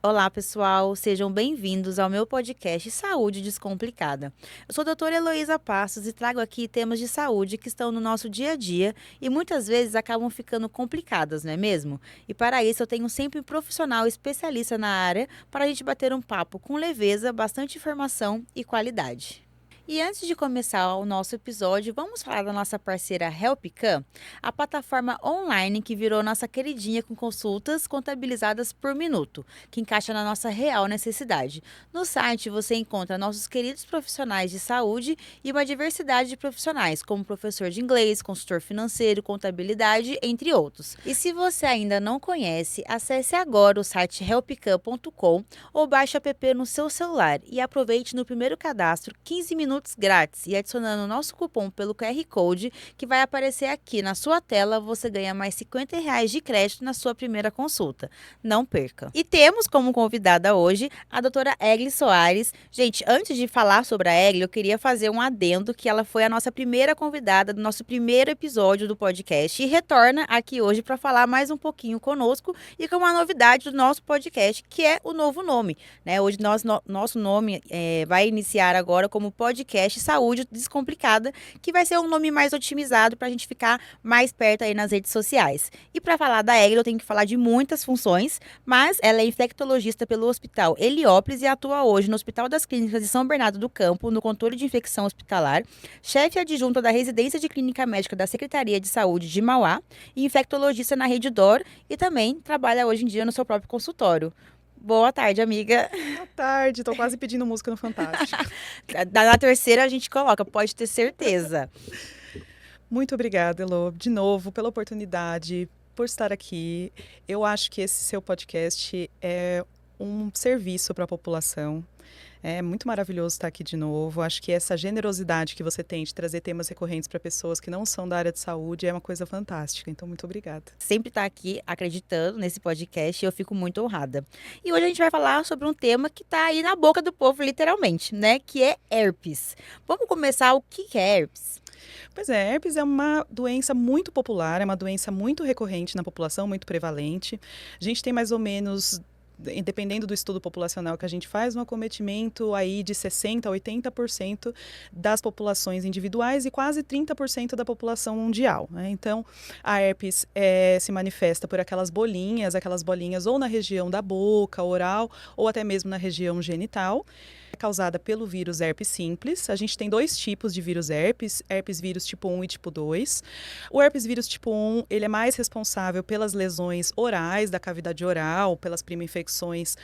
Olá, pessoal, sejam bem-vindos ao meu podcast Saúde Descomplicada. Eu sou a doutora Heloísa Passos e trago aqui temas de saúde que estão no nosso dia a dia e muitas vezes acabam ficando complicadas, não é mesmo? E para isso eu tenho sempre um profissional especialista na área para a gente bater um papo com leveza, bastante informação e qualidade. E antes de começar o nosso episódio, vamos falar da nossa parceira HelpCam, a plataforma online que virou nossa queridinha com consultas contabilizadas por minuto, que encaixa na nossa real necessidade. No site você encontra nossos queridos profissionais de saúde e uma diversidade de profissionais, como professor de inglês, consultor financeiro, contabilidade, entre outros. E se você ainda não conhece, acesse agora o site helpcam.com ou baixe o app no seu celular e aproveite no primeiro cadastro 15 minutos grátis e adicionando o nosso cupom pelo QR Code que vai aparecer aqui na sua tela, você ganha mais R$ 50 de crédito na sua primeira consulta. Não perca! E temos como convidada hoje a doutora Egli Soares. Gente, antes de falar sobre a Egli, eu queria fazer um adendo que ela foi a nossa primeira convidada do nosso primeiro episódio do podcast e retorna aqui hoje para falar mais um pouquinho conosco e com uma novidade do nosso podcast, que é o novo nome, né? Hoje nosso nome vai iniciar agora como Podcast Saúde Descomplicada, que vai ser um nome mais otimizado para a gente ficar mais perto aí nas redes sociais. E para falar da Egli, eu tenho que falar de muitas funções, mas ela é infectologista pelo Hospital Heliópolis e atua hoje no Hospital das Clínicas de São Bernardo do Campo, no controle de infecção hospitalar, chefe adjunta da Residência de Clínica Médica da Secretaria de Saúde de Mauá e infectologista na Rede Dor e também trabalha hoje em dia no seu próprio consultório. Boa tarde, amiga. Boa tarde, tô quase pedindo música no Fantástico. Na terceira a gente coloca, pode ter certeza. Muito obrigada, Elo, de novo, pela oportunidade, por estar aqui. Eu acho que esse seu podcast é um serviço para a população. É muito maravilhoso estar aqui de novo. Acho que essa generosidade que você tem de trazer temas recorrentes para pessoas que não são da área de saúde é uma coisa fantástica. Então, muito obrigada. Sempre tá aqui acreditando nesse podcast e eu fico muito honrada. E hoje a gente vai falar sobre um tema que tá aí na boca do povo, literalmente, né? Que é herpes. Vamos começar o que é herpes? Pois é, herpes é uma doença muito popular, é uma doença muito recorrente na população, muito prevalente. A gente tem mais ou menos, dependendo do estudo populacional que a gente faz, um acometimento aí de 60% a 80% das populações individuais e quase 30% da população mundial, né? Então, a herpes se manifesta por aquelas bolinhas ou na região da boca, oral, ou até mesmo na região genital. É causada pelo vírus herpes simples. A gente tem dois tipos de vírus herpes vírus tipo 1 e tipo 2. O herpes vírus tipo 1, ele é mais responsável pelas lesões orais da cavidade oral, pelas infecções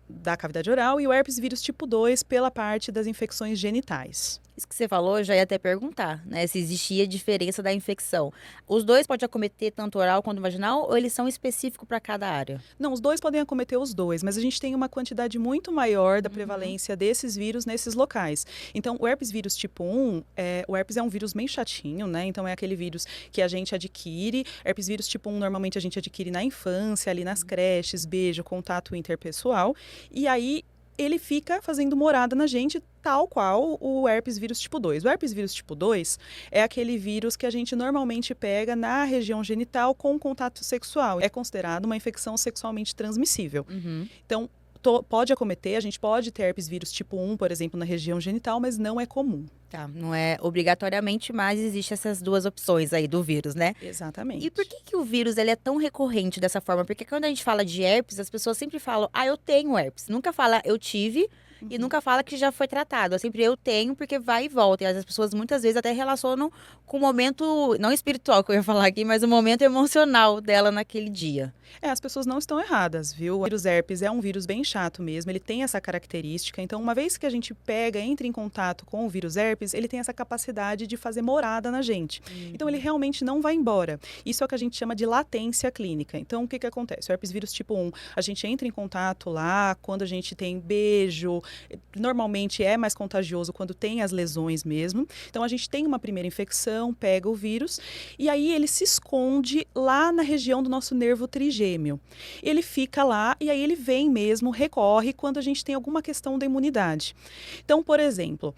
da cavidade oral, e o herpes vírus tipo 2 pela parte das infecções genitais. Isso que você falou, eu já ia até perguntar, né? Se existia diferença da infecção. Os dois podem acometer tanto oral quanto vaginal ou eles são específicos para cada área? Não, os dois podem acometer os dois, mas a gente tem uma quantidade muito maior da prevalência desses vírus nesses locais. Então, o herpes vírus tipo 1, o herpes é um vírus bem chatinho, né? Então, é aquele vírus que a gente adquire. Herpes vírus tipo 1, normalmente a gente adquire na infância, ali nas creches, beijo, contato interpessoal. E aí, ele fica fazendo morada na gente, tal qual o herpes vírus tipo 2. O herpes vírus tipo 2 é aquele vírus que a gente normalmente pega na região genital com contato sexual. É considerado uma infecção sexualmente transmissível. Então, pode acometer, a gente pode ter herpes vírus tipo 1, por exemplo, na região genital, mas não é comum. Tá, não é obrigatoriamente, mas existem essas duas opções aí do vírus, né? Exatamente. E por que o vírus ele é tão recorrente dessa forma? Porque quando a gente fala de herpes, as pessoas sempre falam, eu tenho herpes. Nunca fala, eu tive, e nunca fala que já foi tratado. É sempre eu tenho, porque vai e volta. E as pessoas muitas vezes até relacionam com o momento, não espiritual que eu ia falar aqui, mas o momento emocional dela naquele dia. As pessoas não estão erradas, viu? O vírus herpes é um vírus bem chato mesmo, ele tem essa característica. Então, uma vez que a gente entra em contato com o vírus herpes, ele tem essa capacidade de fazer morada na gente. Então, ele realmente não vai embora. Isso é o que a gente chama de latência clínica. Então, o que acontece? O herpes vírus tipo 1, a gente entra em contato lá quando a gente tem beijo. Normalmente é mais contagioso quando tem as lesões mesmo. Então, a gente tem uma primeira infecção, pega o vírus, e aí ele se esconde lá na região do nosso nervo trigêmeo. Ele fica lá e aí ele vem mesmo, recorre quando a gente tem alguma questão da imunidade. Então, por exemplo,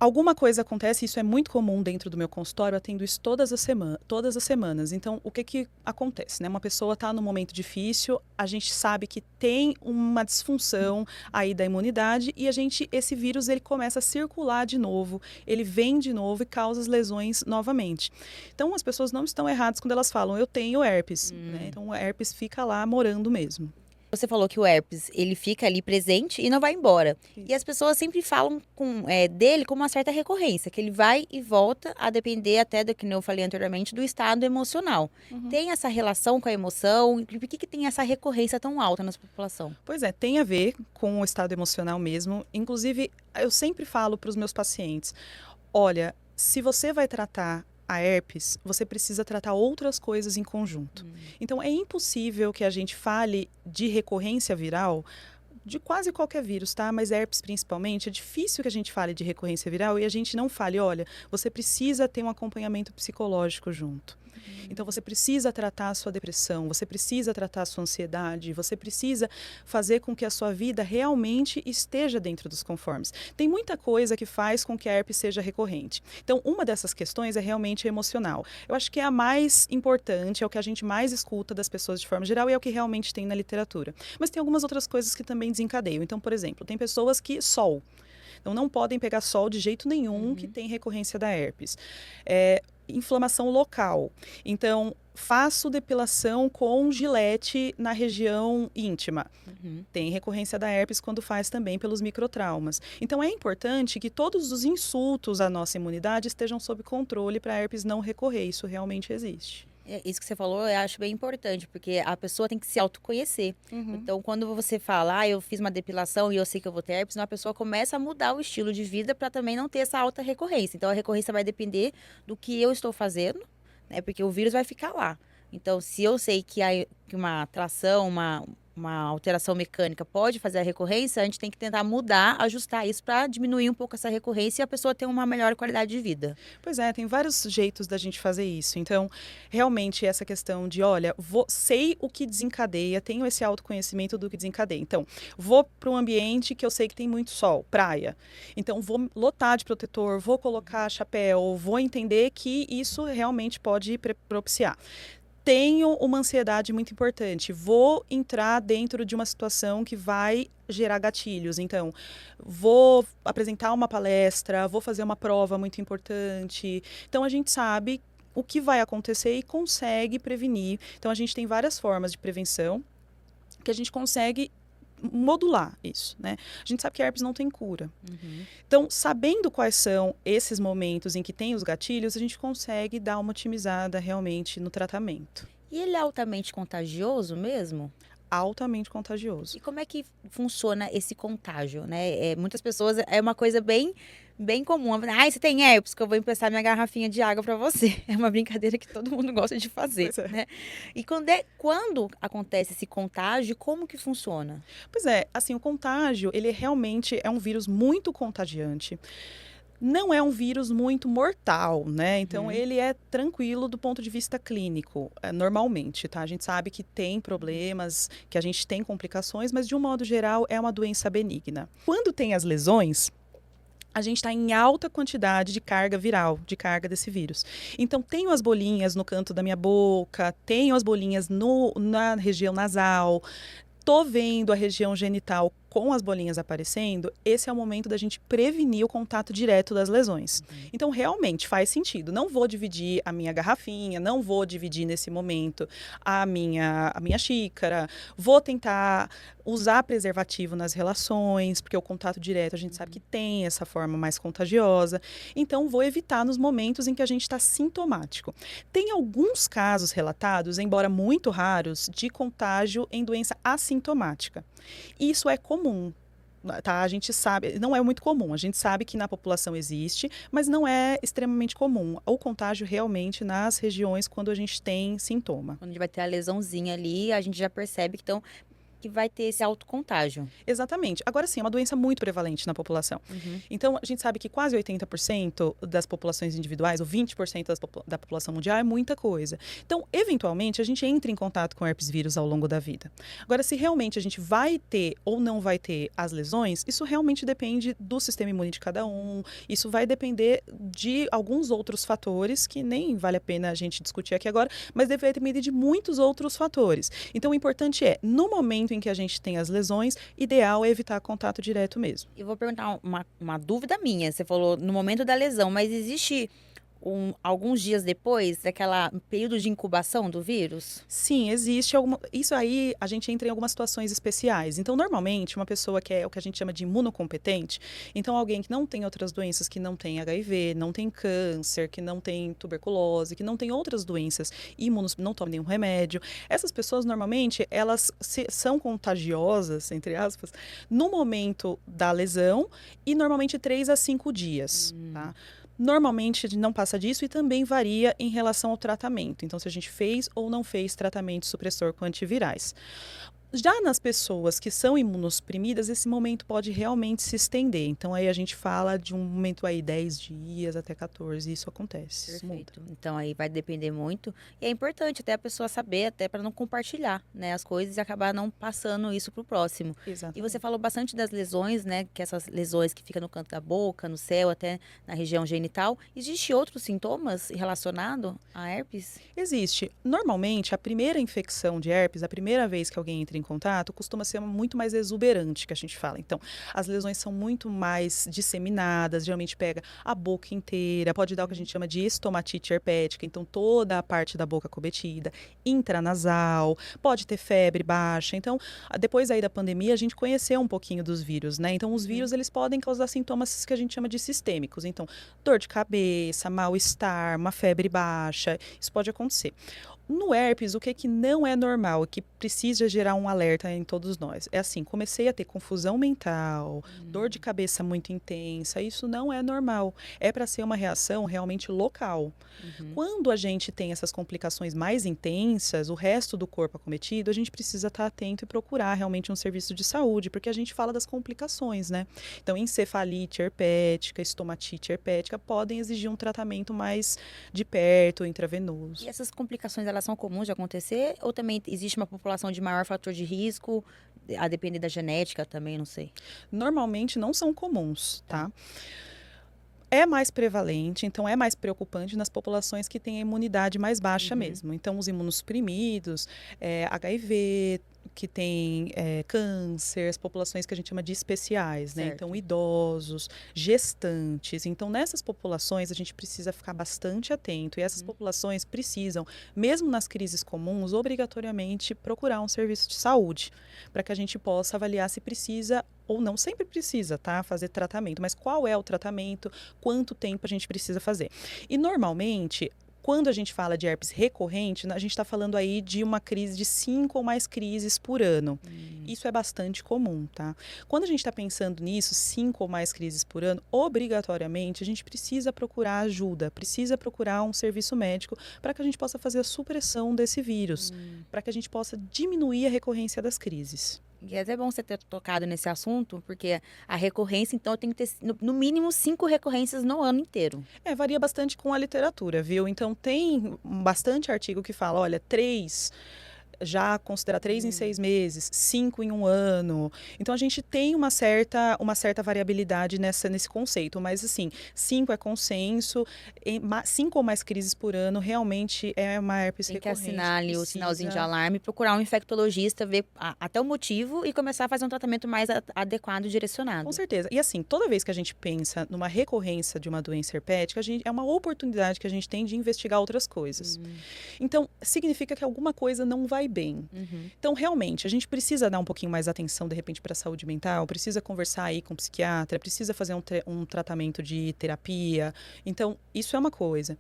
Alguma coisa acontece, isso é muito comum dentro do meu consultório, eu atendo isso todas as semanas. Então, o que acontece, né? Uma pessoa está num momento difícil, a gente sabe que tem uma disfunção aí da imunidade e esse vírus, ele começa a circular de novo, ele vem de novo e causa as lesões novamente. Então, as pessoas não estão erradas quando elas falam, eu tenho herpes, né? Então, o herpes fica lá morando mesmo. Você falou que o herpes, ele fica ali presente e não vai embora. Isso. E as pessoas sempre falam dele com uma certa recorrência, que ele vai e volta a depender até do que eu falei anteriormente, do estado emocional. Tem essa relação com a emoção? Por que tem essa recorrência tão alta na população? Pois é, tem a ver com o estado emocional mesmo. Inclusive, eu sempre falo para os meus pacientes, olha, se você vai tratar a herpes, você precisa tratar outras coisas em conjunto. Então, é impossível que a gente fale de recorrência viral de quase qualquer vírus, tá? Mas herpes principalmente, é difícil que a gente fale de recorrência viral e a gente não fale, olha, você precisa ter um acompanhamento psicológico junto. Então, você precisa tratar a sua depressão, você precisa tratar a sua ansiedade, você precisa fazer com que a sua vida realmente esteja dentro dos conformes. Tem muita coisa que faz com que a herpes seja recorrente. Então, uma dessas questões é realmente emocional. Eu acho que é a mais importante, é o que a gente mais escuta das pessoas de forma geral e é o que realmente tem na literatura. Mas tem algumas outras coisas que também desencadeiam. Então, por exemplo, tem pessoas que sol. Então, não podem pegar sol de jeito nenhum que tem recorrência da herpes. Inflamação local. Então, faço depilação com gilete na região íntima. Tem recorrência da herpes quando faz também pelos microtraumas. Então, é importante que todos os insultos à nossa imunidade estejam sob controle para a herpes não recorrer. Isso realmente existe. Isso que você falou, eu acho bem importante, porque a pessoa tem que se autoconhecer. Então, quando você fala, eu fiz uma depilação e eu sei que eu vou ter herpes, a pessoa começa a mudar o estilo de vida para também não ter essa alta recorrência. Então, a recorrência vai depender do que eu estou fazendo, né? Porque o vírus vai ficar lá. Então, se eu sei que uma tração, uma alteração mecânica pode fazer a recorrência, a gente tem que tentar mudar, ajustar isso para diminuir um pouco essa recorrência e a pessoa ter uma melhor qualidade de vida. Pois é, tem vários jeitos da gente fazer isso. Então, realmente, essa questão de, olha, sei o que desencadeia, tenho esse autoconhecimento do que desencadeia. Então, vou para um ambiente que eu sei que tem muito sol, praia. Então, vou lotar de protetor, vou colocar chapéu, vou entender que isso realmente pode propiciar. Tenho uma ansiedade muito importante, vou entrar dentro de uma situação que vai gerar gatilhos. Então, vou apresentar uma palestra, vou fazer uma prova muito importante. Então, a gente sabe o que vai acontecer e consegue prevenir. Então, a gente tem várias formas de prevenção que a gente consegue modular isso, né? A gente sabe que a herpes não tem cura. Então, sabendo quais são esses momentos em que tem os gatilhos, a gente consegue dar uma otimizada realmente no tratamento. E ele é altamente contagioso mesmo? Altamente contagioso. E como é que funciona esse contágio, né? Muitas pessoas, é uma coisa bem comum. Você tem herpes, que eu vou emprestar minha garrafinha de água para você. É uma brincadeira que todo mundo gosta de fazer, né? E quando acontece esse contágio, como que funciona? Pois é, assim, o contágio, ele realmente é um vírus muito contagiante. Não é um vírus muito mortal, né? Então, ele é tranquilo do ponto de vista clínico, normalmente, tá? A gente sabe que tem problemas, que a gente tem complicações, mas, de um modo geral, é uma doença benigna. Quando tem as lesões, a gente está em alta quantidade de carga viral, de carga desse vírus. Então, tenho as bolinhas no canto da minha boca, tenho as bolinhas na região nasal, tô vendo a região genital com as bolinhas aparecendo, esse é o momento da gente prevenir o contato direto das lesões. Então, realmente faz sentido. Não vou dividir a minha garrafinha, não vou dividir nesse momento a minha xícara, vou tentar usar preservativo nas relações, porque o contato direto a gente sabe que tem essa forma mais contagiosa. Então, vou evitar nos momentos em que a gente está sintomático. Tem alguns casos relatados, embora muito raros, de contágio em doença assintomática. Isso é comum, tá? A gente sabe, não é muito comum, a gente sabe que na população existe, mas não é extremamente comum. O contágio realmente nas regiões quando a gente tem sintoma. Quando a gente vai ter a lesãozinha ali, a gente já percebe que que vai ter esse autocontágio. Exatamente. Agora sim, é uma doença muito prevalente na população. Então, a gente sabe que quase 80% das populações individuais, ou 20% da população mundial, é muita coisa. Então, eventualmente, a gente entra em contato com herpes vírus ao longo da vida. Agora, se realmente a gente vai ter ou não vai ter as lesões, isso realmente depende do sistema imune de cada um. Isso vai depender de alguns outros fatores que nem vale a pena a gente discutir aqui agora, mas deve depender de muitos outros fatores. Então, o importante é, no momento em que a gente tem as lesões, ideal é evitar contato direto mesmo. Eu vou perguntar uma dúvida minha. Você falou no momento da lesão, mas existe alguns dias depois daquela período de incubação do vírus? Sim, existe alguma. Isso aí a gente entra em algumas situações especiais. Então, normalmente, uma pessoa que é o que a gente chama de imunocompetente, então alguém que não tem outras doenças, que não tem HIV, não tem câncer, que não tem tuberculose, que não tem outras doenças imunos, não toma nenhum remédio. Essas pessoas, normalmente, elas são contagiosas, entre aspas, no momento da lesão e normalmente 3 a 5 dias, tá? Normalmente não passa disso e também varia em relação ao tratamento. Então, se a gente fez ou não fez tratamento supressor com antivirais. Já nas pessoas que são imunossuprimidas, esse momento pode realmente se estender. Então, aí a gente fala de um momento aí 10 dias até 14, isso acontece. Isso muda. Perfeito. Então aí vai depender muito. E é importante até a pessoa saber, até para não compartilhar, né, as coisas e acabar não passando isso pro próximo. E Exatamente. você falou bastante das lesões, né, que essas lesões que ficam no canto da boca, no céu, até na região genital. Existe outros sintomas relacionados a herpes? Existe. Normalmente, a primeira infecção de herpes, a primeira vez que alguém entra em contato, costuma ser muito mais exuberante, que a gente fala. Então, as lesões são muito mais disseminadas, geralmente pega a boca inteira, pode dar o que a gente chama de estomatite herpética, então toda a parte da boca cometida, intranasal, pode ter febre baixa. Então, depois aí da pandemia, a gente conheceu um pouquinho dos vírus, né? Então, os vírus, eles podem causar sintomas que a gente chama de sistêmicos. Então, dor de cabeça, mal-estar, uma febre baixa, isso pode acontecer. No herpes, o que não é normal, que precisa gerar um alerta em todos nós, é assim, comecei a ter confusão mental, dor de cabeça muito intensa, isso não é normal. É para ser uma reação realmente local. Quando a gente tem essas complicações mais intensas, o resto do corpo acometido, a gente precisa estar atento e procurar realmente um serviço de saúde, porque a gente fala das complicações, né? Então, encefalite herpética, estomatite herpética podem exigir um tratamento mais de perto, intravenoso. E essas complicações, elas são comuns de acontecer? Ou também existe uma população de maior fator de risco, a depender da genética também, não sei? Normalmente não são comuns, tá? É mais prevalente, então é mais preocupante nas populações que têm a imunidade mais baixa mesmo. Então, os imunossuprimidos, HIV, que tem câncer, as populações que a gente chama de especiais, né? Certo. Então, idosos, gestantes. Então, nessas populações, a gente precisa ficar bastante atento. E essas populações precisam, mesmo nas crises comuns, obrigatoriamente procurar um serviço de saúde, para que a gente possa avaliar se precisa ou não, sempre precisa, tá? Fazer tratamento, mas qual é o tratamento, quanto tempo a gente precisa fazer. E normalmente, quando a gente fala de herpes recorrente, a gente está falando aí de uma crise de 5 ou mais crises por ano. Isso é bastante comum, tá? Quando a gente está pensando nisso, 5 ou mais crises por ano, obrigatoriamente a gente precisa procurar ajuda, precisa procurar um serviço médico para que a gente possa fazer a supressão desse vírus, para que a gente possa diminuir a recorrência das crises. E é até bom você ter tocado nesse assunto, porque a recorrência, então, tem que ter no mínimo 5 recorrências no ano inteiro. Varia bastante com a literatura, viu? Então, tem bastante artigo que fala, olha, 3, já considerar 3 em 6 meses, 5 em um ano. Então, a gente tem uma certa variabilidade nesse conceito, mas, assim, 5 é consenso, 5 ou mais crises por ano realmente é uma herpes Tem que recorrente. assinar ali o sinalzinho de alarme, procurar um infectologista, ver até o motivo e começar a fazer um tratamento mais adequado e direcionado. Com certeza. E assim, toda vez que a gente pensa numa recorrência de uma doença herpética, é uma oportunidade que a gente tem de investigar outras coisas. Então, significa que alguma coisa não vai bem. Então, realmente, a gente precisa dar um pouquinho mais atenção, de repente, para a saúde mental, precisa conversar aí com o psiquiatra, precisa fazer um tratamento de terapia. Então, isso é uma coisa.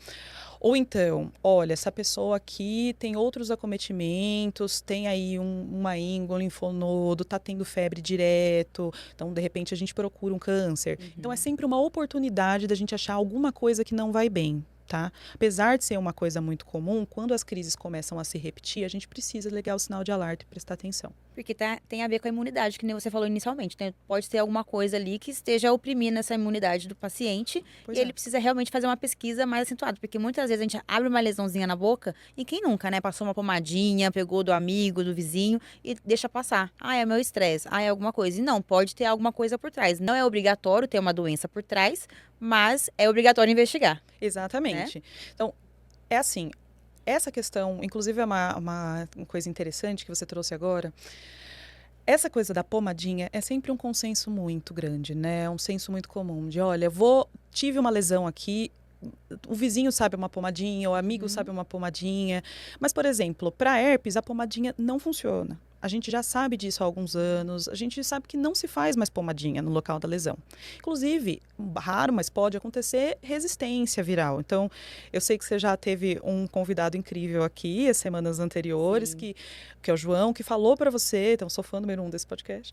Ou então, olha, essa pessoa aqui tem outros acometimentos, tem aí uma íngua, um linfonodo, tá tendo febre direto, então, de repente, a gente procura um câncer. Então, é sempre uma oportunidade da gente achar alguma coisa que não vai bem. tá? Apesar de ser uma coisa muito comum, quando as crises começam a se repetir, a gente precisa ligar o sinal de alerta e prestar atenção. Porque tem a ver com a imunidade, que nem você falou inicialmente, né? Pode ter alguma coisa ali que esteja oprimindo essa imunidade do paciente Pois e é. ele precisa realmente fazer uma pesquisa mais acentuada. Porque muitas vezes a gente abre uma lesãozinha na boca e quem nunca, né? Passou uma pomadinha, pegou do amigo, do vizinho e deixa passar. Ah, é meu estresse. Ah, é alguma coisa. E não, pode ter alguma coisa por trás. Não é obrigatório ter uma doença por trás, mas é obrigatório investigar. Exatamente. Então, é assim, essa questão, inclusive é uma coisa interessante que você trouxe agora. Essa coisa da pomadinha é sempre um consenso muito grande, né? Um senso muito comum de, olha, tive uma lesão aqui, o vizinho sabe uma pomadinha, o amigo sabe uma pomadinha. Mas, por exemplo, para herpes, a pomadinha não funciona. A gente já sabe disso há alguns anos, a gente sabe que não se faz mais pomadinha no local da lesão. Inclusive, raro, mas pode acontecer resistência viral. Então, eu sei que você já teve um convidado incrível aqui, as semanas anteriores, que é o João, que falou para você, então sou fã número 1 desse podcast,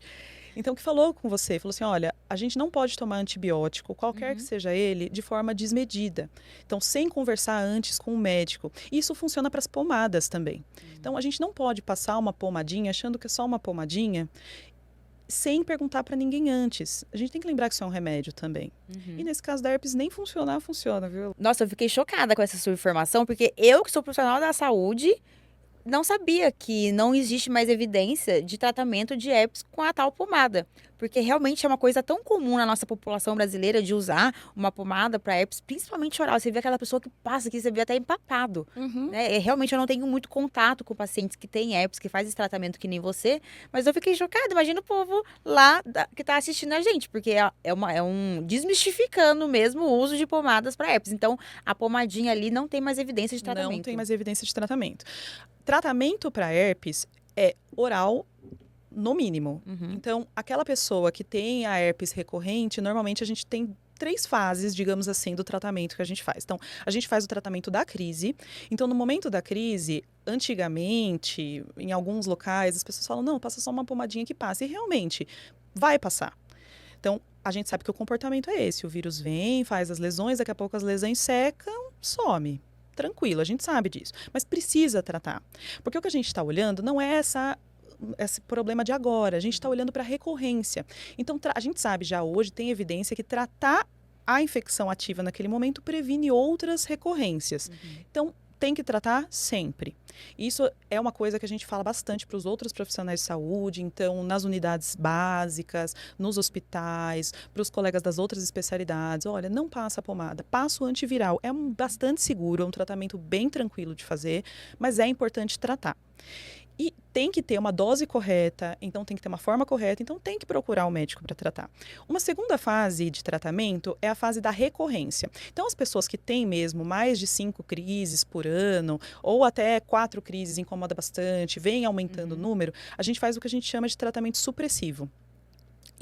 então que falou com você, falou assim, olha, a gente não pode tomar antibiótico, qualquer que seja ele, de forma desmedida. Então, sem conversar antes com o médico. Isso funciona para as pomadas também. Então, a gente não pode passar uma pomadinha achando que é só uma pomadinha sem perguntar para ninguém antes. A gente tem que lembrar que isso é um remédio também. E nesse caso da herpes, nem funcionar, funciona, viu? Nossa, eu fiquei chocada com essa sua informação, porque eu, que sou profissional da saúde, não sabia que não existe mais evidência de tratamento de herpes com a tal pomada. Porque realmente é uma coisa tão comum na nossa população brasileira de usar uma pomada para herpes, principalmente oral. Você vê aquela pessoa que passa aqui, você vê até empapado. Né? Realmente eu não tenho muito contato com pacientes que têm herpes, que faz esse tratamento que nem você, mas eu fiquei chocada. Imagina o povo lá que está assistindo a gente, porque é um desmistificando mesmo o uso de pomadas para herpes. Então, a pomadinha ali não tem mais evidência de tratamento. Não tem mais evidência de tratamento. Tratamento para herpes é oral, no mínimo. Então, aquela pessoa que tem a herpes recorrente, normalmente a gente tem 3 fases, digamos assim, do tratamento que a gente faz. Então, a gente faz o tratamento da crise. Então, no momento da crise, antigamente, em alguns locais, as pessoas falam, não, passa só uma pomadinha que passa. E realmente, vai passar. Então, a gente sabe que o comportamento é esse. O vírus vem, faz as lesões, daqui a pouco as lesões secam, some. Tranquilo, a gente sabe disso. Mas precisa tratar. Porque o que a gente está olhando não é esse problema de agora. A gente está olhando para a recorrência. Então, a gente sabe já hoje, tem evidência que tratar a infecção ativa naquele momento previne outras recorrências. Então, tem que tratar sempre. Isso é uma coisa que a gente fala bastante para os outros profissionais de saúde, então, nas unidades básicas, nos hospitais, para os colegas das outras especialidades. Olha, não passa a pomada, passa o antiviral. É bastante seguro, é um tratamento bem tranquilo de fazer, mas é importante tratar. E tem que ter uma dose correta, então tem que ter uma forma correta, então tem que procurar o médico para tratar. Uma segunda fase de tratamento é a fase da recorrência. Então, as pessoas que têm mesmo mais de 5 crises por ano, ou até 4 crises, incomoda bastante, vem aumentando o número, a gente faz o que a gente chama de tratamento supressivo.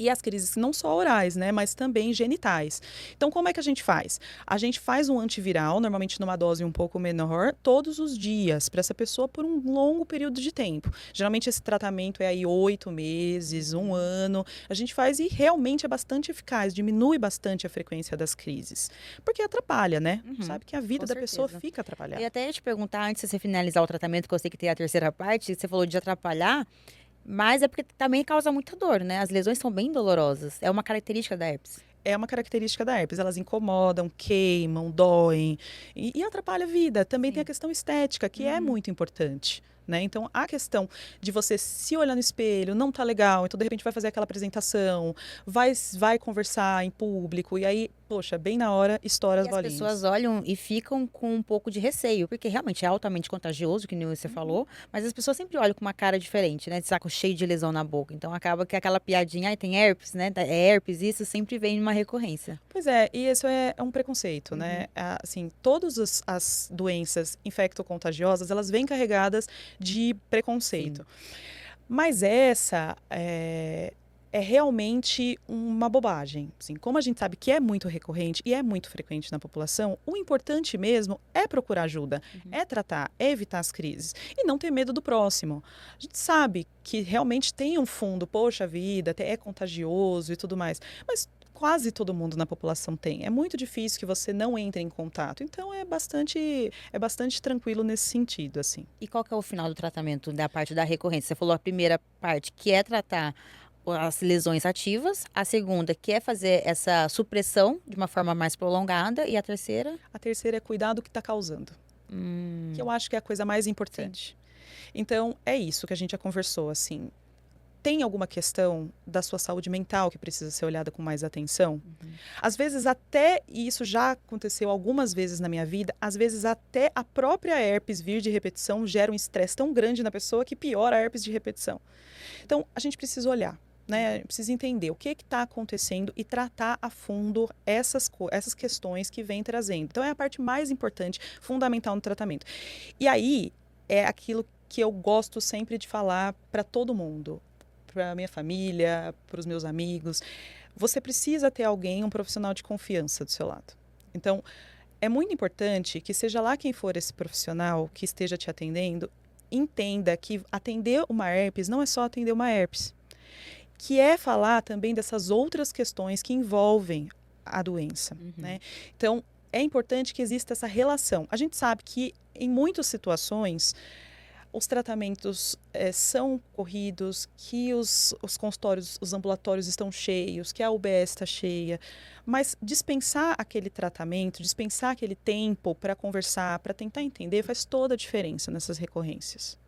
E as crises não só orais, né, mas também genitais. Então, como é que a gente faz? A gente faz um antiviral, normalmente numa dose um pouco menor, todos os dias, para essa pessoa por um longo período de tempo. Geralmente esse tratamento é aí 8 meses, 1 ano. A gente faz e realmente é bastante eficaz, diminui bastante a frequência das crises. Porque atrapalha, né? Sabe que a vida da pessoa fica atrapalhada. E até ia te perguntar, antes de você finalizar o tratamento, que eu sei que tem a terceira parte, você falou de atrapalhar, mas é porque também causa muita dor, né? As lesões são bem dolorosas. É uma característica da herpes. É uma característica da herpes. Elas incomodam, queimam, doem e atrapalha a vida. Também tem a questão estética, que é muito importante. Né? Então, a questão de você se olhar no espelho, não tá legal, então de repente vai fazer aquela apresentação, vai conversar em público, e aí, poxa, bem na hora, estoura as bolinhas. As pessoas olham e ficam com um pouco de receio, porque realmente é altamente contagioso, que nem você falou, mas as pessoas sempre olham com uma cara diferente, né? De saco cheio de lesão na boca. Então, acaba que aquela piadinha, tem herpes, né? É herpes, isso sempre vem numa recorrência. Pois é, e isso é um preconceito, né? Assim, todas as doenças infectocontagiosas, elas vêm carregadas de preconceito. Mas essa é realmente uma bobagem. Assim, como a gente sabe que é muito recorrente e é muito frequente na população, o importante mesmo é procurar ajuda, é tratar, é evitar as crises e não ter medo do próximo. A gente sabe que realmente tem um fundo, poxa vida, é contagioso e tudo mais, mas quase todo mundo na população tem. É muito difícil que você não entre em contato. Então, é bastante tranquilo nesse sentido, assim. E qual que é o final do tratamento da parte da recorrência? Você falou a primeira parte, que é tratar as lesões ativas, a segunda, que é fazer essa supressão de uma forma mais prolongada, e a terceira? A terceira é cuidar do que está causando, que eu acho que é a coisa mais importante. Então, é isso que a gente já conversou, assim. Tem alguma questão da sua saúde mental que precisa ser olhada com mais atenção? Às vezes até, e isso já aconteceu algumas vezes na minha vida, às vezes até a própria herpes vir de repetição gera um estresse tão grande na pessoa que piora a herpes de repetição. Então, a gente precisa olhar, né? A gente precisa entender o que está acontecendo e tratar a fundo essas questões que vem trazendo. Então, é a parte mais importante, fundamental no tratamento. E aí, é aquilo que eu gosto sempre de falar para todo mundo, para a minha família, para os meus amigos. Você precisa ter alguém, um profissional de confiança do seu lado. Então, é muito importante que seja lá quem for esse profissional que esteja te atendendo, entenda que atender uma herpes não é só atender uma herpes, que é falar também dessas outras questões que envolvem a doença, né? Então, é importante que exista essa relação. A gente sabe que em muitas situações os tratamentos são corridos, que os consultórios, os ambulatórios estão cheios, que a UBS está cheia, mas dispensar aquele tratamento, dispensar aquele tempo para conversar, para tentar entender, faz toda a diferença nessas recorrências.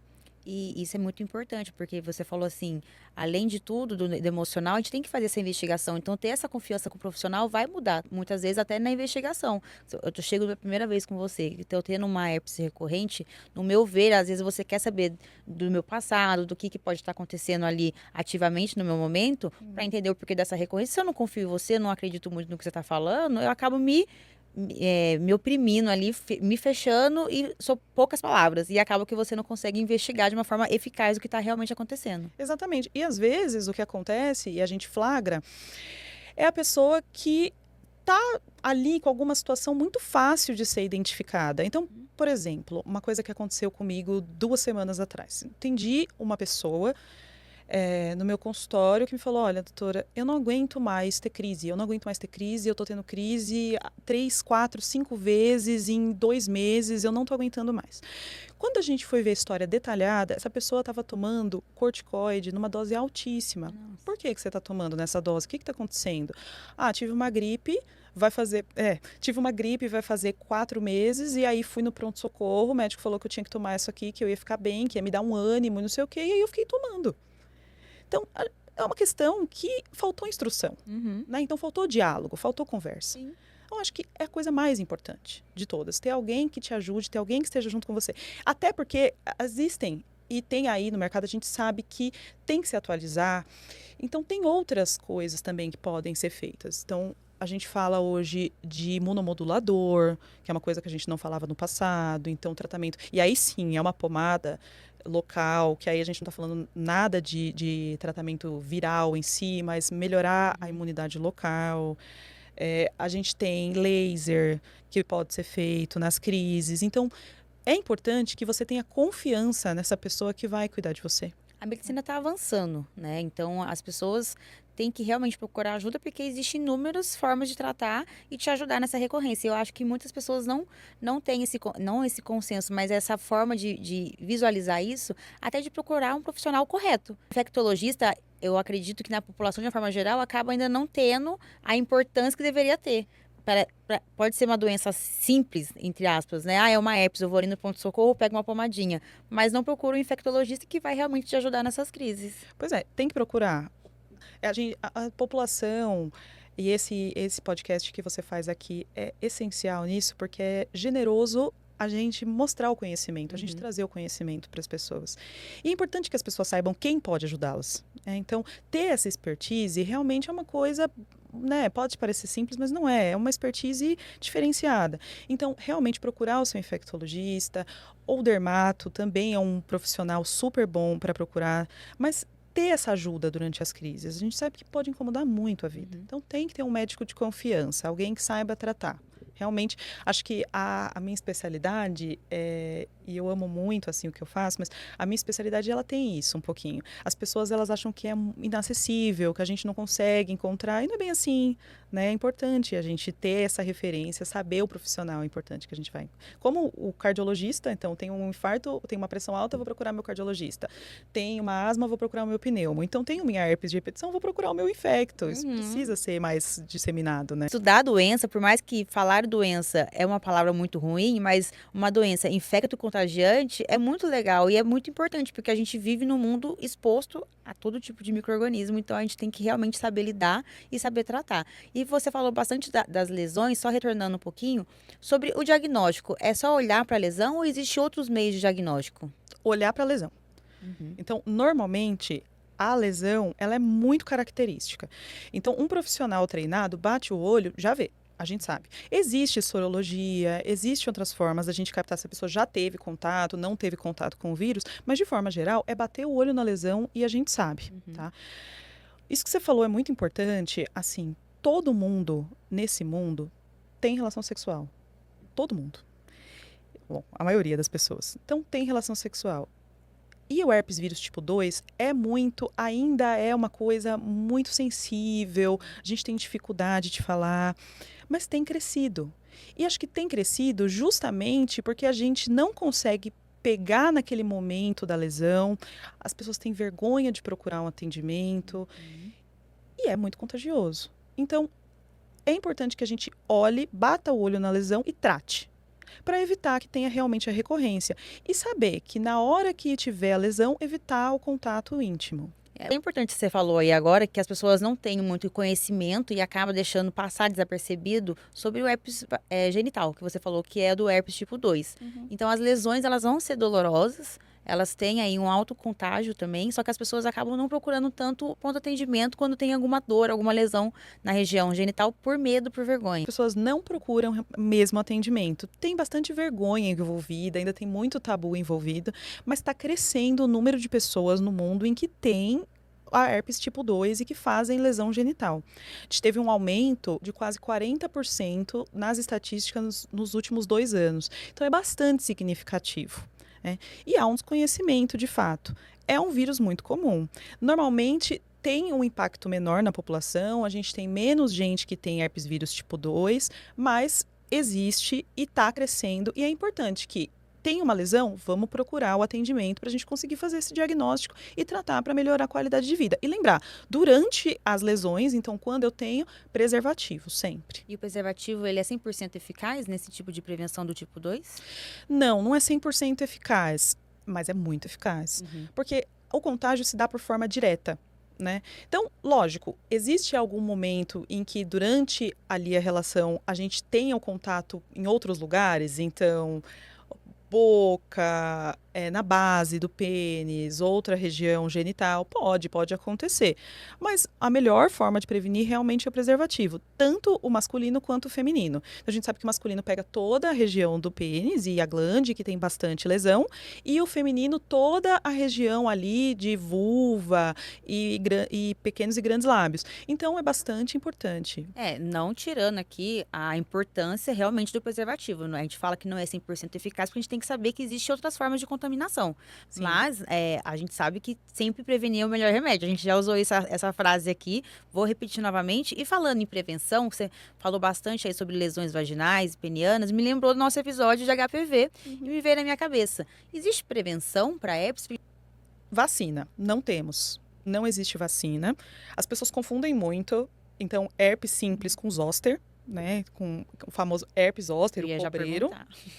E isso é muito importante, porque você falou assim, além de tudo, do emocional, a gente tem que fazer essa investigação. Então, ter essa confiança com o profissional vai mudar, muitas vezes até na investigação. Eu chego da primeira vez com você, então, eu tendo uma herpes recorrente, no meu ver, às vezes você quer saber do meu passado, do que pode estar acontecendo ali ativamente no meu momento, para entender o porquê dessa recorrência. Se eu não confio em você, não acredito muito no que você está falando, eu acabo me oprimindo ali, me fechando, e são poucas palavras. E acaba que você não consegue investigar de uma forma eficaz o que está realmente acontecendo. Exatamente. E às vezes o que acontece, e a gente flagra, é a pessoa que está ali com alguma situação muito fácil de ser identificada. Então, por exemplo, uma coisa que aconteceu comigo 2 semanas atrás. Entendi uma pessoa no meu consultório que me falou, olha, doutora, eu não aguento mais ter crise, eu tô tendo crise 3, 4, 5 vezes em 2 meses, eu não tô aguentando mais. Quando a gente foi ver a história detalhada, essa pessoa estava tomando corticoide numa dose altíssima. Nossa. Por que você está tomando nessa dose? O que está acontecendo? Ah, tive uma gripe, vai fazer 4 meses, e aí fui no pronto-socorro, o médico falou que eu tinha que tomar isso aqui, que eu ia ficar bem, que ia me dar um ânimo, não sei o quê, e aí eu fiquei tomando. Então, é uma questão que faltou instrução, né? Então, faltou diálogo, faltou conversa. Sim. Eu acho que é a coisa mais importante de todas. Ter alguém que te ajude, ter alguém que esteja junto com você. Até porque existem, e tem aí no mercado, a gente sabe que tem que se atualizar. Então, tem outras coisas também que podem ser feitas. Então, a gente fala hoje de imunomodulador, que é uma coisa que a gente não falava no passado. Então, tratamento... E aí, sim, é uma pomada local, que aí a gente não está falando nada de tratamento viral em si, mas melhorar a imunidade local. A gente tem laser que pode ser feito nas crises. Então, é importante que você tenha confiança nessa pessoa que vai cuidar de você. A medicina está avançando, né? Então, as pessoas têm que realmente procurar ajuda, porque existem inúmeras formas de tratar e te ajudar nessa recorrência. Eu acho que muitas pessoas não têm esse consenso, mas essa forma de visualizar isso, até de procurar um profissional correto. Infectologista, eu acredito que na população, de uma forma geral, acaba ainda não tendo a importância que deveria ter. Pode ser uma doença simples, entre aspas, né? Ah, é uma herpes, eu vou ali no pronto-socorro, pego uma pomadinha. Mas não procura um infectologista que vai realmente te ajudar nessas crises. Pois é, tem que procurar. A população, e esse podcast que você faz aqui é essencial nisso, porque é generoso a gente mostrar o conhecimento, a gente trazer o conhecimento para as pessoas. E é importante que as pessoas saibam quem pode ajudá-las. Então, ter essa expertise realmente é uma coisa, né, pode parecer simples, mas não é. É uma expertise diferenciada. Então, realmente procurar o seu infectologista ou dermato também é um profissional super bom para procurar, mas ter essa ajuda durante as crises, a gente sabe que pode incomodar muito a vida. Então, tem que ter um médico de confiança, alguém que saiba tratar. Realmente, acho que a minha especialidade, e eu amo muito assim o que eu faço, mas a minha especialidade ela tem isso um pouquinho. As pessoas elas acham que é inacessível, que a gente não consegue encontrar, e não é bem assim, né? É importante a gente ter essa referência, saber o profissional, é importante que a gente vai. Como o cardiologista, então tem um infarto, tem uma pressão alta, eu vou procurar meu cardiologista. Tem uma asma, eu vou procurar o meu pneumo. Então tem minha herpes de repetição, eu vou procurar o meu infecto. Isso precisa ser mais disseminado, né? Estudar a doença, por mais que falar doença é uma palavra muito ruim, mas uma doença infecto-contagiante é muito legal e é muito importante, porque a gente vive num mundo exposto a todo tipo de micro-organismo, então a gente tem que realmente saber lidar e saber tratar. E você falou bastante das lesões, só retornando um pouquinho, sobre o diagnóstico. É só olhar para a lesão ou existem outros meios de diagnóstico? Olhar para a lesão. Então, normalmente, a lesão, ela é muito característica. Então, um profissional treinado bate o olho, já vê. A gente sabe. Existe sorologia, existem outras formas da gente captar se a pessoa já teve contato, não teve contato com o vírus, mas de forma geral é bater o olho na lesão e a gente sabe, tá? Isso que você falou é muito importante, assim, todo mundo nesse mundo tem relação sexual. Todo mundo. Bom, a maioria das pessoas. Então tem relação sexual. E o herpes vírus tipo 2 ainda é uma coisa muito sensível, a gente tem dificuldade de falar, mas tem crescido. E acho que tem crescido justamente porque a gente não consegue pegar naquele momento da lesão, as pessoas têm vergonha de procurar um atendimento e é muito contagioso. Então, é importante que a gente olhe, bata o olho na lesão e trate, para evitar que tenha realmente a recorrência. E saber que na hora que tiver a lesão, evitar o contato íntimo. É importante que você falou aí agora que as pessoas não têm muito conhecimento e acabam deixando passar desapercebido sobre o herpes genital, que você falou que é do herpes tipo 2. Então, as lesões elas vão ser dolorosas, elas têm aí um alto contágio também, só que as pessoas acabam não procurando tanto ponto de atendimento quando tem alguma dor, alguma lesão na região genital por medo, por vergonha. As pessoas não procuram mesmo atendimento. Tem bastante vergonha envolvida, ainda tem muito tabu envolvido, mas está crescendo o número de pessoas no mundo em que tem a herpes tipo 2 e que fazem lesão genital. A gente teve um aumento de quase 40% nas estatísticas nos últimos 2 anos. Então é bastante significativo. E há um desconhecimento, de fato. É um vírus muito comum. Normalmente tem um impacto menor na população, a gente tem menos gente que tem herpes vírus tipo 2, mas existe e está crescendo. E é importante que tem uma lesão, vamos procurar o atendimento para a gente conseguir fazer esse diagnóstico e tratar para melhorar a qualidade de vida. E lembrar, durante as lesões, então quando eu tenho, preservativo, sempre. E o preservativo, ele é 100% eficaz nesse tipo de prevenção do tipo 2? Não é 100% eficaz, mas é muito eficaz. Porque o contágio se dá por forma direta. Né? Então, lógico, existe algum momento em que durante ali a relação a gente tenha o contato em outros lugares, então boca, na base do pênis, outra região genital, pode acontecer. Mas a melhor forma de prevenir realmente é o preservativo, tanto o masculino quanto o feminino. A gente sabe que o masculino pega toda a região do pênis e a glande, que tem bastante lesão, e o feminino toda a região ali de vulva e pequenos e grandes lábios. Então é bastante importante. Não tirando aqui a importância realmente do preservativo, né? A gente fala que não é 100% eficaz porque a gente tem que saber que existem outras formas de contaminação. Sim. Mas a gente sabe que sempre prevenir é o melhor remédio. A gente já usou essa frase aqui, vou repetir novamente. E falando em prevenção, você falou bastante aí sobre lesões vaginais, penianas, me lembrou do nosso episódio de HPV e me veio na minha cabeça. Existe prevenção para herpes? Vacina, não temos. Não existe vacina. As pessoas confundem muito. Então, herpes simples com zoster, né? Com o famoso herpes zoster, o cobreiro.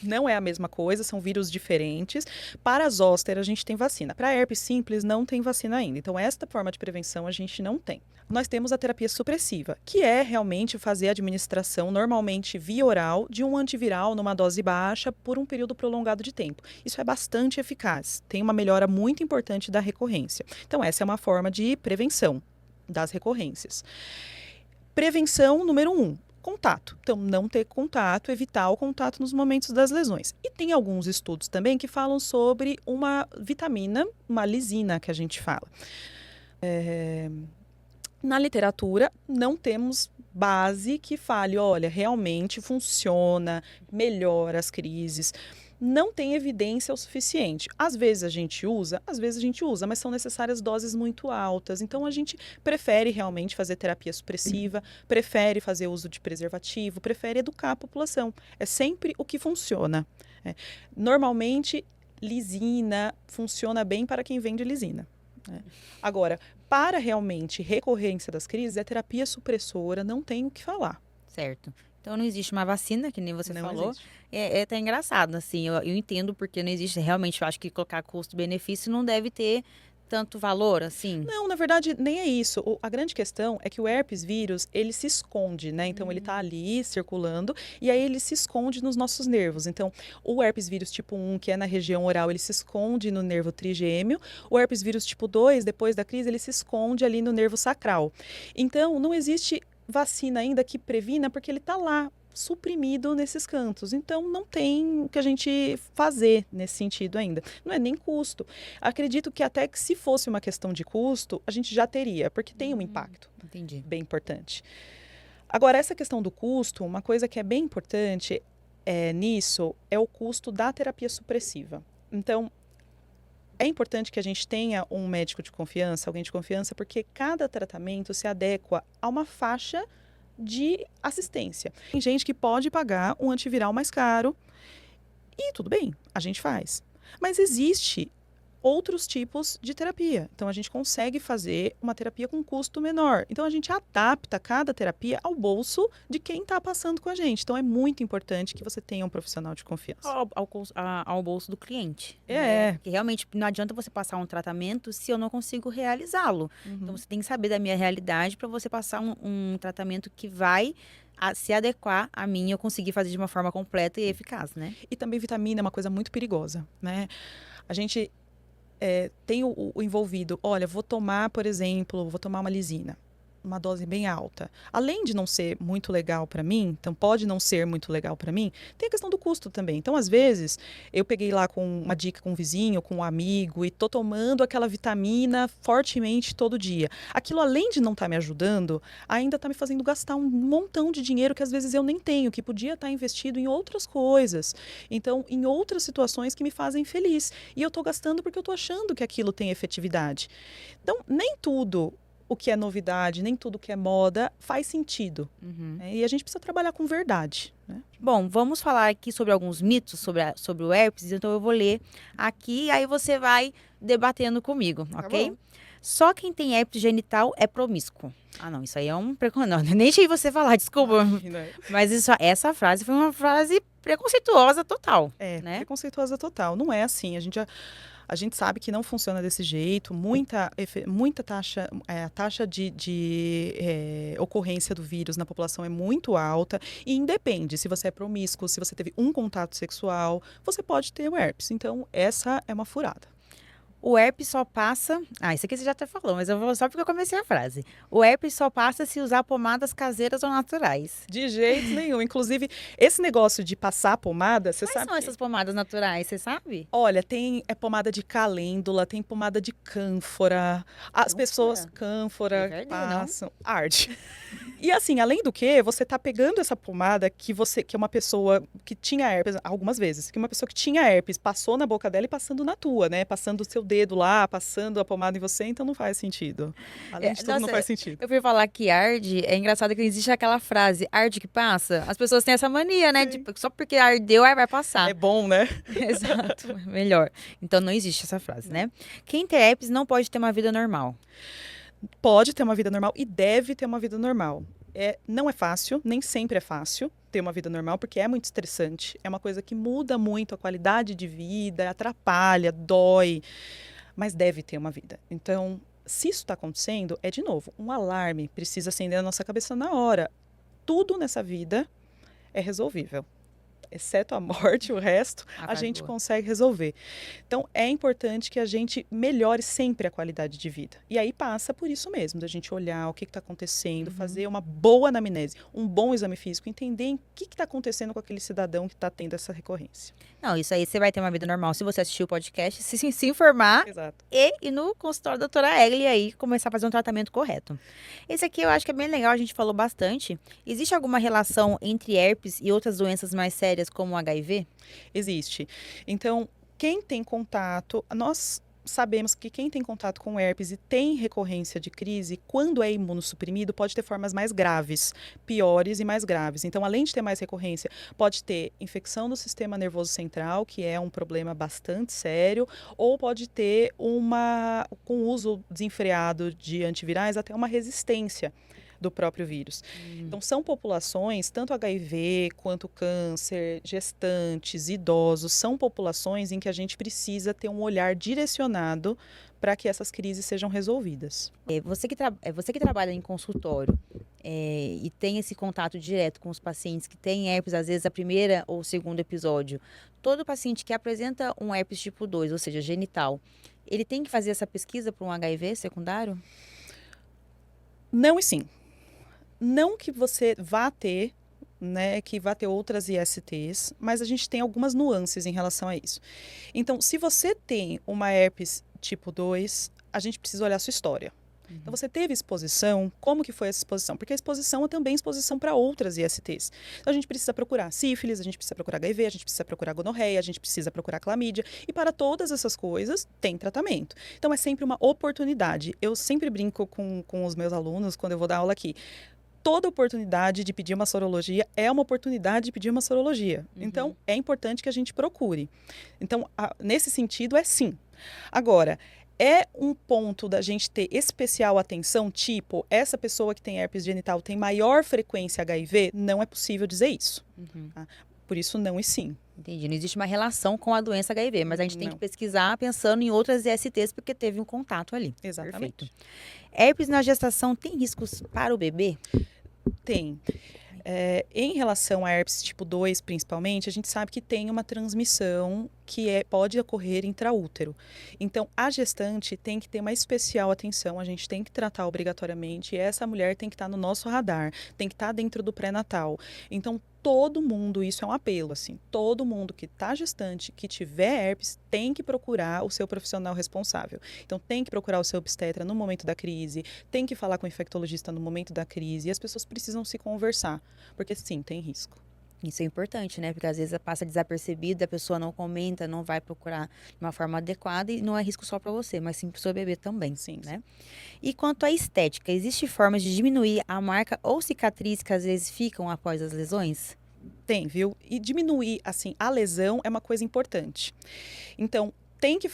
Não é a mesma coisa, são vírus diferentes. Para zoster, a gente tem vacina. Para herpes simples, não tem vacina ainda. Então, esta forma de prevenção a gente não tem. Nós temos a terapia supressiva, que é realmente fazer a administração, normalmente via oral, de um antiviral numa dose baixa por um período prolongado de tempo. Isso é bastante eficaz. Tem uma melhora muito importante da recorrência. Então, essa é uma forma de prevenção das recorrências. Prevenção número 1. Contato. Então, não ter contato, evitar o contato nos momentos das lesões. E tem alguns estudos também que falam sobre uma vitamina, uma lisina que a gente fala. Na literatura, não temos base que fale, olha, realmente funciona, melhora as crises. Não tem evidência o suficiente. Às vezes a gente usa, mas são necessárias doses muito altas. Então a gente prefere realmente fazer terapia supressiva, prefere fazer uso de preservativo, prefere educar a população. É sempre o que funciona. Normalmente, lisina funciona bem para quem vende lisina. Agora, para realmente recorrência das crises, é terapia supressora, não tem o que falar. Certo. Então não existe uma vacina, que nem você Não falou. existe. É até engraçado, assim, eu entendo porque não existe. Realmente, eu acho que colocar custo-benefício não deve ter tanto valor, assim. Não, na verdade, nem é isso. A grande questão é que o herpes vírus, ele se esconde, né? Então, ele tá ali circulando e aí ele se esconde nos nossos nervos. Então, o herpes vírus tipo 1, que é na região oral, ele se esconde no nervo trigêmeo. O herpes vírus tipo 2, depois da crise, ele se esconde ali no nervo sacral. Então, não existe vacina ainda que previna, porque ele tá lá, suprimido nesses cantos. Então, não tem o que a gente fazer nesse sentido ainda. Não é nem custo. Acredito que até que se fosse uma questão de custo, a gente já teria, porque tem um impacto Entendi. bem importante. Agora, essa questão do custo, uma coisa que é bem importante nisso é o custo da terapia supressiva. Então, é importante que a gente tenha um médico de confiança, alguém de confiança, porque cada tratamento se adequa a uma faixa de assistência. Tem gente que pode pagar um antiviral mais caro e tudo bem, a gente faz. Mas existe outros tipos de terapia. Então, a gente consegue fazer uma terapia com custo menor. Então, a gente adapta cada terapia ao bolso de quem está passando com a gente. Então, é muito importante que você tenha um profissional de confiança. Ao bolso do cliente. É. Né? Porque realmente não adianta você passar um tratamento se eu não consigo realizá-lo. Então, você tem que saber da minha realidade para você passar um tratamento que vai se adequar a mim e eu conseguir fazer de uma forma completa e eficaz, né? E também vitamina é uma coisa muito perigosa, né? A gente tem o envolvido, olha, vou tomar, por exemplo, uma lisina, uma dose bem alta. Além de não ser muito legal para mim, então pode não ser muito legal para mim, tem a questão do custo também. Então, às vezes, eu peguei lá com uma dica com um vizinho, com um amigo, e tô tomando aquela vitamina fortemente todo dia. Aquilo, além de não estar me ajudando, ainda está me fazendo gastar um montão de dinheiro que às vezes eu nem tenho, que podia estar investido em outras coisas. Então, em outras situações que me fazem feliz. E eu estou gastando porque eu estou achando que aquilo tem efetividade. Então, nem tudo o que é novidade, nem tudo que é moda faz sentido. E a gente precisa trabalhar com verdade. Né? Bom, vamos falar aqui sobre alguns mitos sobre o herpes, então eu vou ler aqui e aí você vai debatendo comigo, ok? Bom. Só quem tem herpes genital é promíscuo. Ah, não, isso aí é um preconceito. Nem deixei você falar, desculpa. Mas essa frase foi uma frase preconceituosa total. Né? Preconceituosa total. Não é assim. A gente sabe que não funciona desse jeito, muita taxa, a taxa de ocorrência do vírus na população é muito alta e independe se você é promíscuo, se você teve um contato sexual, você pode ter o herpes. Então, essa é uma furada. O herpes só passa... isso aqui você já até falou, mas eu vou só porque eu comecei a frase. O herpes só passa se usar pomadas caseiras ou naturais. De jeito nenhum. Inclusive, esse negócio de passar pomada, você Quais sabe são essas pomadas naturais, você sabe? Olha, tem pomada de calêndula, tem pomada de cânfora. As pessoas... Cânfora, passam... Arde. E assim, além do que, você tá pegando essa pomada que é uma pessoa que tinha herpes, algumas vezes, que uma pessoa que tinha herpes passou na boca dela e passando na tua, né? Passando o seu dedo lá, passando a pomada em você, então não faz sentido. Além de tudo, não faz sentido. Eu fui falar que arde, é engraçado que existe aquela frase, arde que passa. As pessoas têm essa mania, né? Só porque ardeu, aí vai passar. É bom, né? Exato, melhor. Então não existe essa frase, né? Quem tem herpes não pode ter uma vida normal. Pode ter uma vida normal e deve ter uma vida normal. Não é fácil, nem sempre é fácil ter uma vida normal, porque é muito estressante. É uma coisa que muda muito a qualidade de vida, atrapalha, dói, mas deve ter uma vida. Então, se isso está acontecendo, de novo, um alarme precisa acender na nossa cabeça na hora. Tudo nessa vida é resolvível. exceto a morte, o resto, a gente Boa. consegue resolver. Então, é importante que a gente melhore sempre a qualidade de vida. E aí passa por isso mesmo, da gente olhar o que está acontecendo, fazer uma boa anamnese, um bom exame físico, entender o que está acontecendo com aquele cidadão que está tendo essa recorrência. Não, isso aí você vai ter uma vida normal se você assistir o podcast, se informar Exato. e ir no consultório da doutora Egli e aí começar a fazer um tratamento correto. Esse aqui eu acho que é bem legal, a gente falou bastante. Existe alguma relação entre herpes e outras doenças mais sérias como o HIV? Existe. Então, quem tem contato, nós sabemos que quem tem contato com herpes e tem recorrência de crise, quando é imunossuprimido, pode ter formas mais graves, piores e mais graves. Então, além de ter mais recorrência, pode ter infecção do sistema nervoso central, que é um problema bastante sério, ou pode ter com o uso desenfreado de antivirais, até uma resistência do próprio vírus. Então, são populações, tanto HIV quanto câncer, gestantes, idosos, são populações em que a gente precisa ter um olhar direcionado para que essas crises sejam resolvidas. Você que trabalha em consultório e tem esse contato direto com os pacientes que têm herpes, às vezes a primeira ou o segundo episódio, todo paciente que apresenta um herpes tipo 2, ou seja, genital, ele tem que fazer essa pesquisa para um HIV secundário? Não e sim. Não que você vá ter, né, que vá ter outras ISTs, mas a gente tem algumas nuances em relação a isso. Então, se você tem uma herpes tipo 2, a gente precisa olhar a sua história. Então, você teve exposição, como que foi essa exposição? Porque a exposição é também exposição para outras ISTs. Então, a gente precisa procurar sífilis, a gente precisa procurar HIV, a gente precisa procurar gonorreia, a gente precisa procurar clamídia. E para todas essas coisas, tem tratamento. Então, é sempre uma oportunidade. Eu sempre brinco com os meus alunos, quando eu vou dar aula aqui. Toda oportunidade de pedir uma sorologia é uma oportunidade de pedir uma sorologia. Então, é importante que a gente procure. Então, nesse sentido, é sim. Agora, é um ponto da gente ter especial atenção, tipo, essa pessoa que tem herpes genital tem maior frequência HIV? Não é possível dizer isso. Tá? Por isso, não e sim. Entendi. Não existe uma relação com a doença HIV, mas a gente tem Não. que pesquisar pensando em outras ISTs porque teve um contato ali. Exatamente. Perfeito. Herpes na gestação tem riscos para o bebê? Tem. Em relação a herpes tipo 2, principalmente, a gente sabe que tem uma transmissão que pode ocorrer intraútero. Então, a gestante tem que ter uma especial atenção, a gente tem que tratar obrigatoriamente, e essa mulher tem que estar no nosso radar, tem que estar dentro do pré-natal. Então, todo mundo, isso é um apelo, assim, todo mundo que está gestante, que tiver herpes, tem que procurar o seu profissional responsável. Então, tem que procurar o seu obstetra no momento da crise, tem que falar com o infectologista no momento da crise, e as pessoas precisam se conversar, porque sim, tem risco. Isso é importante, né? Porque às vezes passa desapercebido, a pessoa não comenta, não vai procurar de uma forma adequada e não é risco só para você, mas sim para o seu bebê também, Sim, né? E quanto à estética, existe formas de diminuir a marca ou cicatriz que às vezes ficam após as lesões? Tem, viu? E diminuir, assim, a lesão é uma coisa importante. Então, tem que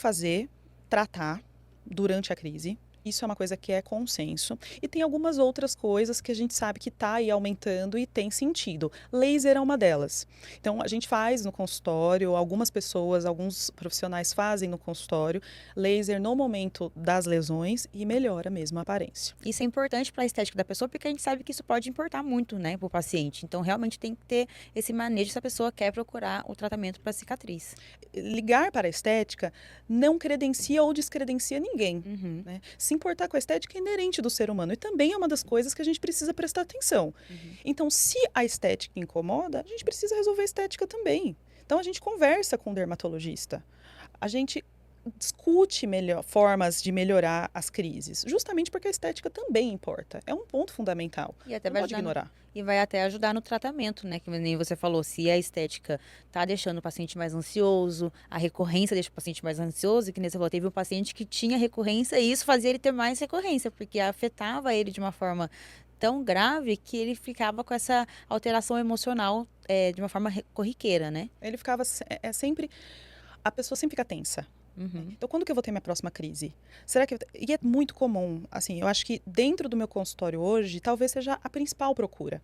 tratar durante a crise. Isso é uma coisa que é consenso. E tem algumas outras coisas que a gente sabe que está aí aumentando e tem sentido. Laser é uma delas. Então, a gente faz no consultório, algumas pessoas, alguns profissionais fazem no consultório, laser no momento das lesões e melhora mesmo a aparência. Isso é importante para a estética da pessoa, porque a gente sabe que isso pode importar muito, né, para o paciente. Então, realmente tem que ter esse manejo se a pessoa quer procurar o tratamento para cicatriz. Ligar para a estética não credencia ou descredencia ninguém. Né? Se importar com a estética é inerente do ser humano e também é uma das coisas que a gente precisa prestar atenção. Então, se a estética incomoda, a gente precisa resolver a estética também. Então, a gente conversa com o dermatologista. A gente discute formas de melhorar as crises, justamente porque a estética também importa. É um ponto fundamental. E até não pode ignorar. E vai até ajudar no tratamento, né? Que nem você falou, se a estética tá deixando o paciente mais ansioso, a recorrência deixa o paciente mais ansioso, e que nem você falou, teve um paciente que tinha recorrência e isso fazia ele ter mais recorrência, porque afetava ele de uma forma tão grave que ele ficava com essa alteração emocional de uma forma corriqueira, né? Ele ficava sempre... A pessoa sempre fica tensa. Então, quando que eu vou ter minha próxima crise? E é muito comum, assim, eu acho que dentro do meu consultório hoje, talvez seja a principal procura.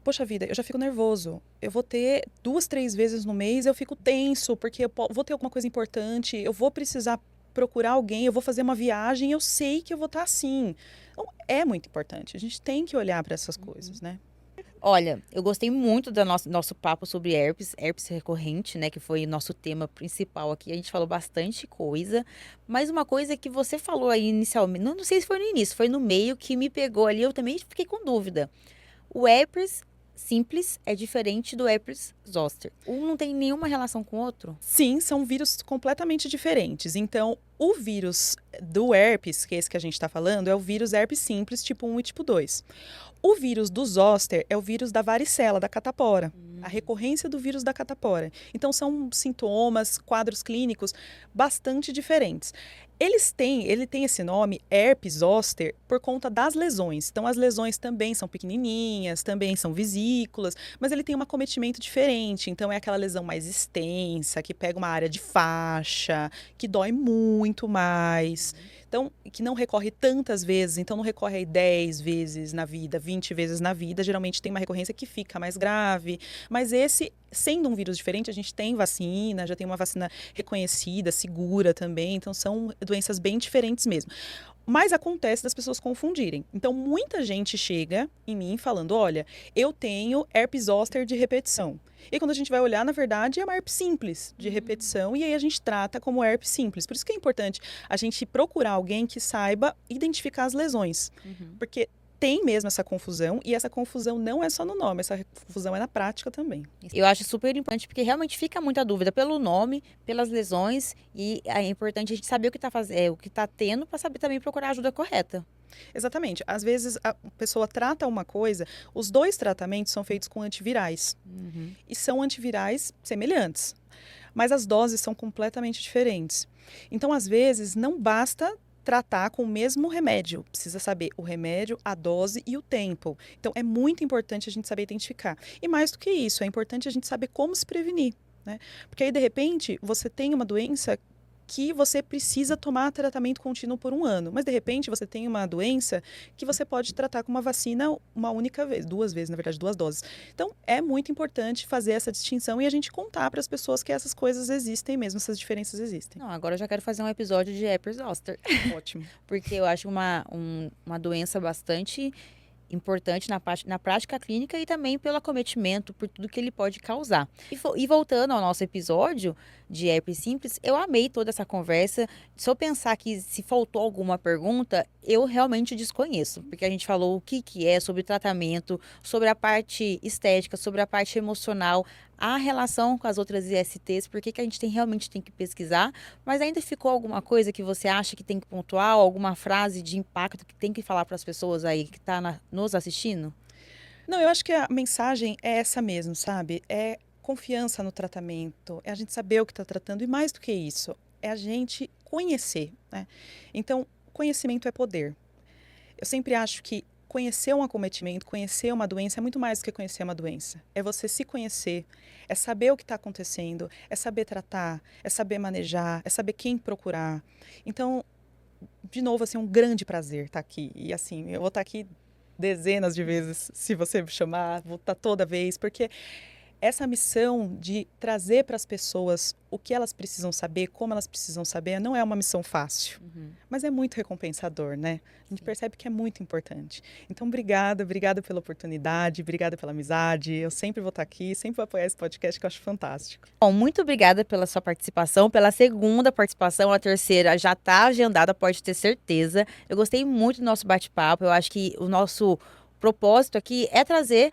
Poxa vida, eu já fico nervoso. Eu vou ter 2, 3 vezes no mês, eu fico tenso, porque eu vou ter alguma coisa importante, eu vou precisar procurar alguém, eu vou fazer uma viagem, eu sei que eu vou estar assim. Então, é muito importante. A gente tem que olhar para essas coisas, né? Olha, eu gostei muito do nosso papo sobre herpes recorrente, né, que foi o nosso tema principal aqui. A gente falou bastante coisa, mas uma coisa que você falou aí inicialmente, não sei se foi no início, foi no meio que me pegou ali, eu também fiquei com dúvida. O herpes simples é diferente do herpes zoster. Um não tem nenhuma relação com o outro? Sim, são vírus completamente diferentes. Então, o vírus do herpes, que é esse que a gente está falando, é o vírus herpes simples tipo 1 e tipo 2. O vírus do zoster é o vírus da varicela, da catapora. A recorrência do vírus da catapora. Então, são sintomas, quadros clínicos bastante diferentes. Ele tem esse nome, herpes zoster, por conta das lesões. Então, as lesões também são pequenininhas, também são vesículas, mas ele tem um acometimento diferente. Então, é aquela lesão mais extensa, que pega uma área de faixa, que dói muito mais. Então, que não recorre tantas vezes, então não recorre aí 10 vezes na vida, 20 vezes na vida, geralmente tem uma recorrência que fica mais grave, mas esse, sendo um vírus diferente, a gente tem vacina, já tem uma vacina reconhecida, segura também, então são doenças bem diferentes mesmo. Mas acontece das pessoas confundirem. Então, muita gente chega em mim falando, olha, eu tenho herpes zoster de repetição. E quando a gente vai olhar, na verdade, é uma herpes simples de repetição, e aí a gente trata como herpes simples. Por isso que é importante a gente procurar alguém que saiba identificar as lesões. Porque tem mesmo essa confusão, e essa confusão não é só no nome, essa confusão é na prática também. Eu acho super importante, porque realmente fica muita dúvida pelo nome, pelas lesões, e é importante a gente saber o que está fazendo, o que está tendo, para saber também procurar a ajuda correta. Exatamente. Às vezes a pessoa trata uma coisa, os dois tratamentos são feitos com antivirais. E são antivirais semelhantes. Mas as doses são completamente diferentes. Então, às vezes, não basta tratar com o mesmo remédio. Precisa saber o remédio, a dose e o tempo. Então, é muito importante a gente saber identificar. E mais do que isso, é importante a gente saber como se prevenir, né? Porque aí, de repente, você tem uma doença que você precisa tomar tratamento contínuo por 1 ano. Mas, de repente, você tem uma doença que você pode tratar com uma vacina uma única vez, 2 vezes, na verdade, 2 doses. Então, é muito importante fazer essa distinção e a gente contar para as pessoas que essas coisas existem mesmo, essas diferenças existem. Não, agora eu já quero fazer um episódio de herpes zoster. Ótimo. Porque eu acho uma doença bastante importante na prática clínica e também pelo acometimento, por tudo que ele pode causar. E voltando ao nosso episódio de herpes simples, eu amei toda essa conversa. Se eu pensar que se faltou alguma pergunta, eu realmente desconheço, porque a gente falou o que é, sobre o tratamento, sobre a parte estética, sobre a parte emocional, a relação com as outras ISTs, por que a gente realmente tem que pesquisar, mas ainda ficou alguma coisa que você acha que tem que pontuar, alguma frase de impacto que tem que falar para as pessoas aí que estão nos assistindo? Não, eu acho que a mensagem é essa mesmo, sabe? É confiança no tratamento, é a gente saber o que está tratando e mais do que isso, é a gente conhecer, né? Então, conhecimento é poder. Eu sempre acho que conhecer um acometimento, conhecer uma doença é muito mais do que conhecer uma doença. É você se conhecer, é saber o que está acontecendo, é saber tratar, é saber manejar, é saber quem procurar. Então, de novo, assim, é um grande prazer estar aqui. E assim, eu vou estar aqui dezenas de vezes, se você me chamar, vou estar toda vez, porque essa missão de trazer para as pessoas o que elas precisam saber, como elas precisam saber, não é uma missão fácil, mas é muito recompensador, né? A gente percebe que é muito importante. Então, obrigada pela oportunidade, obrigada pela amizade. Eu sempre vou estar aqui, sempre vou apoiar esse podcast que eu acho fantástico. Bom, muito obrigada pela sua participação, pela segunda participação, a terceira já está agendada, pode ter certeza. Eu gostei muito do nosso bate-papo, eu acho que o nosso propósito aqui é trazer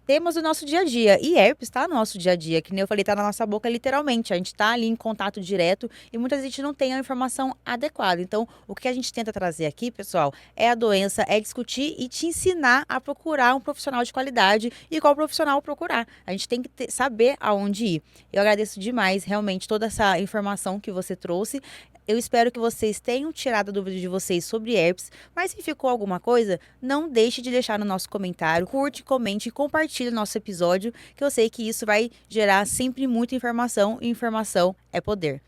temas do nosso dia a dia. E herpes está no nosso dia a dia, que nem eu falei, está na nossa boca literalmente. A gente está ali em contato direto e muita gente não tem a informação adequada. Então, o que a gente tenta trazer aqui, pessoal, é a doença, é discutir e te ensinar a procurar um profissional de qualidade e qual profissional procurar. A gente tem que saber aonde ir. Eu agradeço demais, realmente, toda essa informação que você trouxe. Eu espero que vocês tenham tirado a dúvida de vocês sobre herpes, mas se ficou alguma coisa, não deixe de deixar no nosso comentário, curte, comente e compartilhe o nosso episódio, que eu sei que isso vai gerar sempre muita informação e informação é poder.